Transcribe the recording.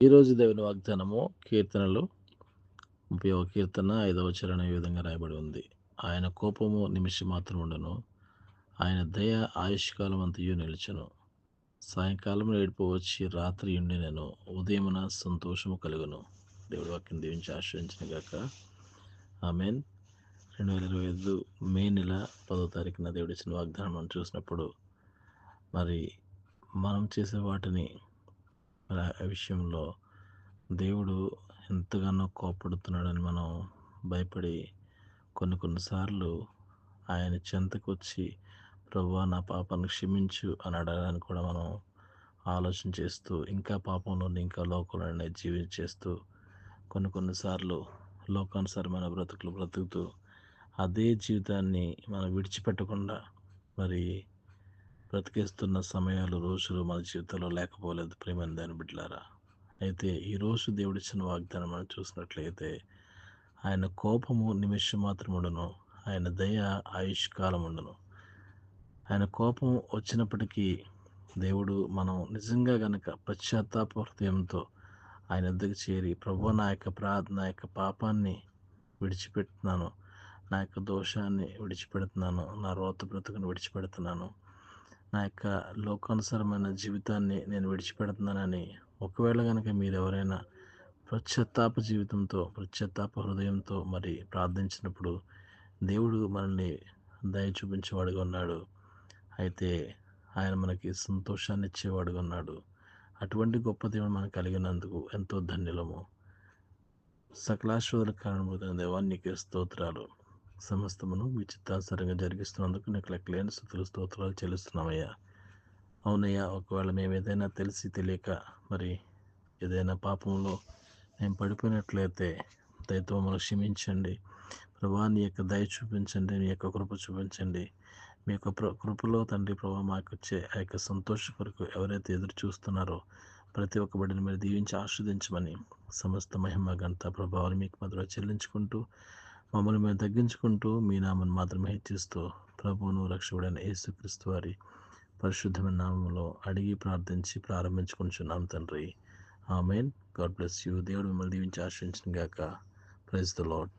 ఈరోజు దేవుని వాగ్దానము కీర్తనలు 30వ కీర్తన 5వ చరణం ఈ విధంగా రాయబడి ఉంది. ఆయన కోపము నిమిషం మాత్రం ఉండను, ఆయన దయ ఆయుష్కాలం అంతయు నిలిచెను. సాయంకాలం ఏడుపు వచ్చి రాత్రి ఉండి నేను ఉదయమున సంతోషము కలుగును. దేవుడి వాక్యం దీవించి ఆశ్రయించిన గాక. ఆమెన్. 2025 మే నెల 10వ తారీఖున దేవుడు ఇచ్చిన వాగ్దానం మనం చూసినప్పుడు మనం చేసే వాటిని ఆ విషయంలో దేవుడు ఎంతగానో కోపడుతున్నాడని మనం భయపడి కొన్నిసార్లు ఆయన చెంతకు వచ్చి ప్రభువా నా పాపాన్ని క్షమించు అని అడగడానికి కూడా మనం ఆలోచన చేస్తూ ఇంకా పాపంలోని ఇంకా లోకంలోనే జీవించేస్తూ కొన్నిసార్లు లోకానుసారమైన బ్రతుకుతూ అదే జీవితాన్ని మనం విడిచిపెట్టకుండా బ్రతికేస్తున్న సమయాలు రోజులు మన జీవితంలో లేకపోలేదు. ప్రియమైన దాని బిడ్డలారా, అయితే ఈరోజు దేవుడిచ్చిన వాగ్దానం మనం చూసినట్లయితే ఆయన కోపము నిమిషం మాత్రం ఉండను, ఆయన దయ ఆయుష్కాలం ఉండను. ఆయన కోపం వచ్చినప్పటికీ దేవుడు మనం నిజంగా గనక పశ్చాత్తాప హృదయంతో ఆయన వద్దకు చేరి ప్రభువా నా యొక్క పాపాన్ని విడిచిపెడుతున్నాను, నా యొక్క దోషాన్ని విడిచిపెడుతున్నాను, నా రోత బ్రతుకుని విడిచిపెడుతున్నాను, నా యొక్క లోకానుసారమైన జీవితాన్ని నేను విడిచిపెడుతున్నానని ఒకవేళ కనుక మీరు ఎవరైనా పశ్చాత్తాప హృదయంతో ప్రార్థించినప్పుడు దేవుడు మనల్ని దయ చూపించేవాడుగా ఉన్నాడు. అయితే ఆయన మనకి సంతోషాన్ని ఇచ్చేవాడుగా ఉన్నాడు. అటువంటి గొప్ప దేవుడు మనకు కలిగినందుకు ఎంతో ధన్యులము. సకలాశ్వరుల కారణమైన దేవానికి స్తోత్రాలు. సమస్తమును మీ చిత్తానుసారంగా జరిగిస్తున్నందుకు నీకు లెక్కలేని స్తుతులు స్తోత్రాలు చెల్లిస్తున్నామయ్యా. అవునయ్యా, ఒకవేళ మేము ఏదైనా తెలిసి తెలియక ఏదైనా పాపంలో మేము పడిపోయినట్లయితే దయతో మమ్మల్ని క్షమించండి ప్రభా. నీ యొక్క దయ చూపించండి, నీ యొక్క కృప చూపించండి. మీ యొక్క కృపలో తండ్రి ప్రభా మాకు వచ్చే ఆ యొక్క సంతోష కొరకు ఎవరైతే ఎదురు చూస్తున్నారో ప్రతి ఒక్క బిడ్డని మీరు దీవించి ఆస్వాదించమని సమస్త మహిమ ఘనత ప్రభావాలు మీకు మాత్రం చెల్లించుకుంటూ మమ్మల్ని మేము తగ్గించుకుంటూ మీ నామను మాత్రమే హెచ్చిస్తూ ప్రభువును రక్షకుడైన యేసుక్రీస్తు వారి పరిశుద్ధమైన నామంలో అడిగి ప్రార్థించి ప్రారంభించుకుంటున్నాం తండ్రి. ఆమెన్. God bless you. దేవుడు మిమ్మల్ని దీవించి ఆశ్రయించిన గాక. Praise the lord.